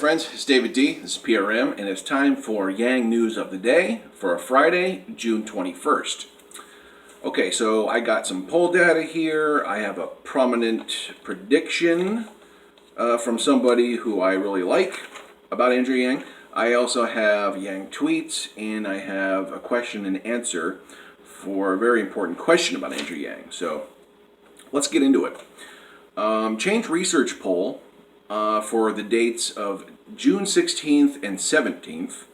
friends, it's David D. This is PRM, and it's time for Yang News of the Day for Friday, June 21st. Okay, so I got some poll data here. I have a prominent prediction from somebody who I really like about Andrew Yang. I also have Yang tweets, and I have a question and answer for a very important question about Andrew Yang. So let's get into it. Change Research poll for the dates of June 16th and 17th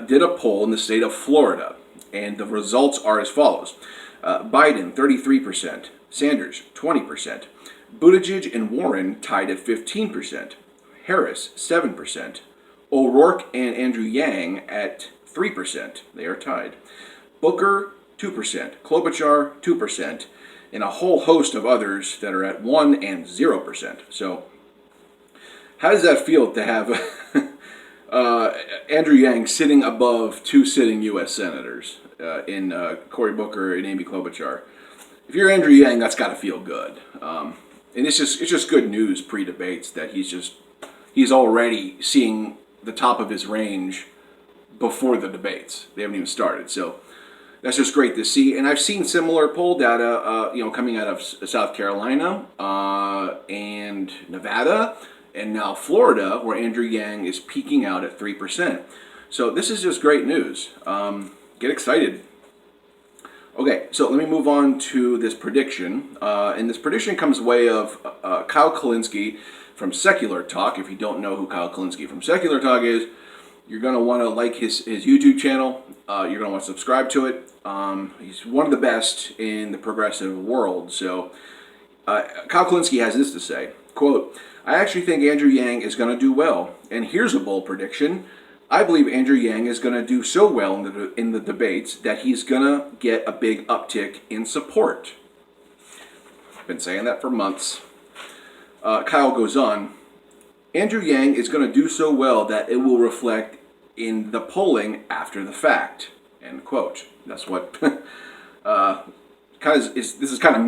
did a poll in the state of Florida, and the results are as follows. Biden, 33%, Sanders, 20%, Buttigieg and Warren tied at 15%, Harris, 7%, O'Rourke and Andrew Yang at 3%, they are tied, Booker, 2%, Klobuchar, 2%, and a whole host of others that are at 1 and 0%. So how does that feel to have Andrew Yang sitting above two sitting U.S. senators in Cory Booker and Amy Klobuchar? If you're Andrew Yang, that's got to feel good. And it's just good news pre-debates that he's already seeing the top of his range before the debates. They haven't even started, so that's just great to see. And I've seen similar poll data, coming out of South Carolina and Nevada, and now Florida, where Andrew Yang is peaking out at 3%. So this is just great news. Get excited. Okay, so let me move on to this prediction. And this prediction comes way of Kyle Kulinski from Secular Talk. If you don't know who Kyle Kulinski from Secular Talk is, you're going to want to like his YouTube channel. You're going to want to subscribe to it. He's one of the best in the progressive world. So Kyle Kulinski has this to say, quote, "I actually think Andrew Yang is going to do well. And here's a bold prediction. I believe Andrew Yang is going to do so well in the debates that he's going to get a big uptick in support." I've been saying that for months. Kyle goes on, "Andrew Yang is going to do so well that it will reflect in the polling after the fact." End quote. That's what this is kind of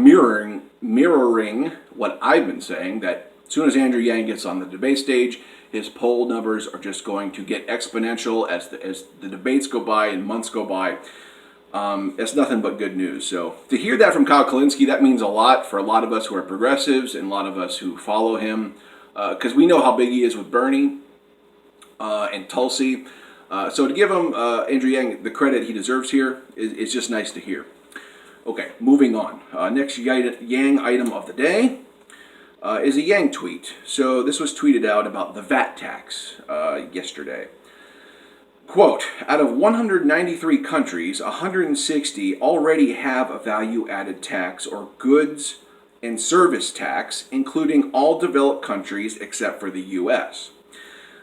mirroring what I've been saying, that as soon as Andrew Yang gets on the debate stage, his poll numbers are just going to get exponential as the debates go by and months go by. It's nothing but good news. So to hear that from Kyle Kulinski, that means a lot for a lot of us who are progressives and a lot of us who follow him, because we know how big he is with Bernie and Tulsi. So to give him, Andrew Yang, the credit he deserves here is just nice to hear. Okay, moving on. Next Yang item of the day is a Yang tweet. So this was tweeted out about the VAT tax yesterday. Quote, "Out of 193 countries, 160 already have a value-added tax or goods and service tax, including all developed countries except for the U.S.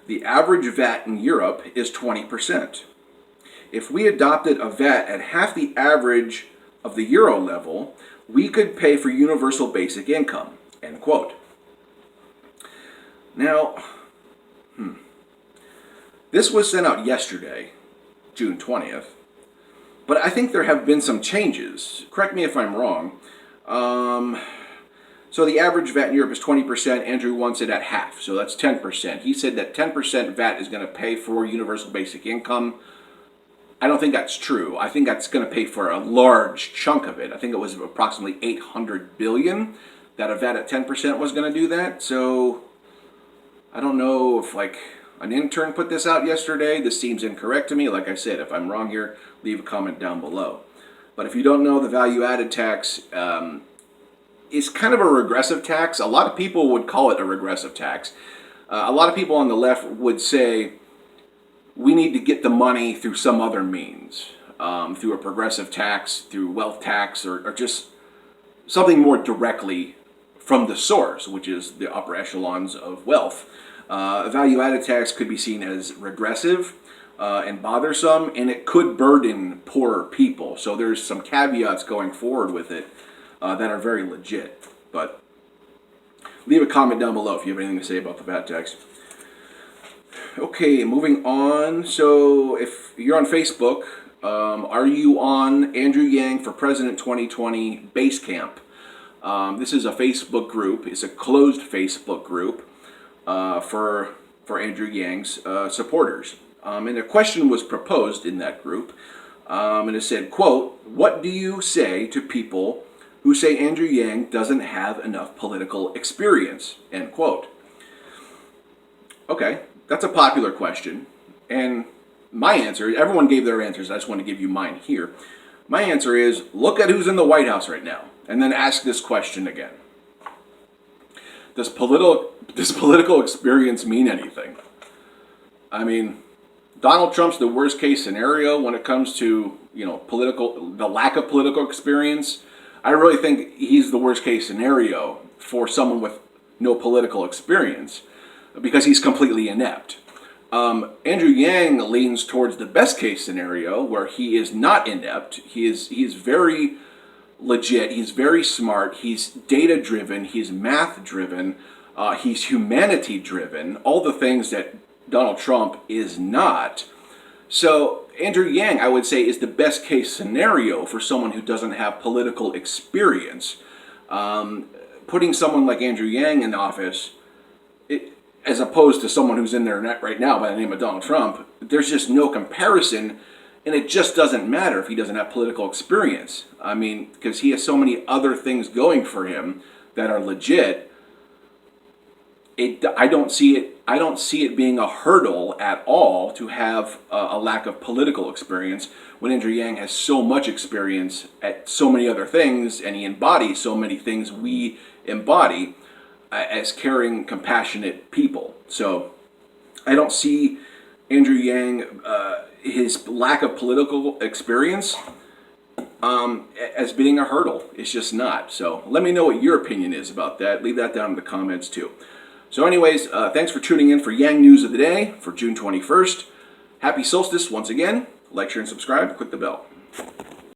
The average VAT in Europe is 20%. If we adopted a VAT at half the average of the Euro level, we could pay for universal basic income." End quote. Now, this was sent out yesterday, June 20th, but I think there have been some changes. Correct me if I'm wrong. So the average VAT in Europe is 20%. Andrew wants it at half, so that's 10%. He said that 10% VAT is going to pay for universal basic income. I don't think that's true. I think that's going to pay for a large chunk of it. I think it was approximately $800 billion that a VAT at 10% was going to do that. So I don't know if an intern put this out yesterday. This seems incorrect to me. Like I said, if I'm wrong here, leave a comment down below. But if you don't know, the value-added tax is kind of a regressive tax. A lot of people would call it a regressive tax. A lot of people on the left would say we need to get the money through some other means, through a progressive tax, through wealth tax, or just something more directly from the source, which is the upper echelons of wealth. A value-added tax could be seen as regressive and bothersome, and it could burden poorer people. So there's some caveats going forward with it that are very legit. But leave a comment down below if you have anything to say about the VAT tax. Okay, moving on. So if you're on Facebook, are you on Andrew Yang for President 2020 Basecamp? This is a Facebook group. It's a closed Facebook group for for Andrew Yang's supporters. And a question was proposed in that group, and it said, quote, "What do you say to people who say Andrew Yang doesn't have enough political experience?" End quote. Okay, that's a popular question. And my answer, everyone gave their answers, I just want to give you mine here. My answer is, look at who's in the White House right now, and then ask this question again. Does political experience mean anything? I mean, Donald Trump's the worst case scenario when it comes to, the lack of political experience. I really think he's the worst case scenario for someone with no political experience because he's completely inept. Andrew Yang leans towards the best case scenario where he is not inept. He is very legit. He's very smart. He's data driven. He's math driven. He's humanity driven. All the things that Donald Trump is not. So Andrew Yang, I would say, is the best case scenario for someone who doesn't have political experience. Putting someone like Andrew Yang in office, as opposed to someone who's in there right now by the name of Donald Trump, there's just no comparison, and it just doesn't matter if he doesn't have political experience. I mean, because he has so many other things going for him that are legit. I don't see it being a hurdle at all to have a lack of political experience when Andrew Yang has so much experience at so many other things, and he embodies so many things we embody as caring, compassionate people. So I don't see Andrew Yang, his lack of political experience, as being a hurdle. It's just not. So let me know what your opinion is about that. Leave that down in the comments too. So anyways, thanks for tuning in for Yang News of the Day for June 21st. Happy Solstice once again. Like, share, and subscribe. Click the bell.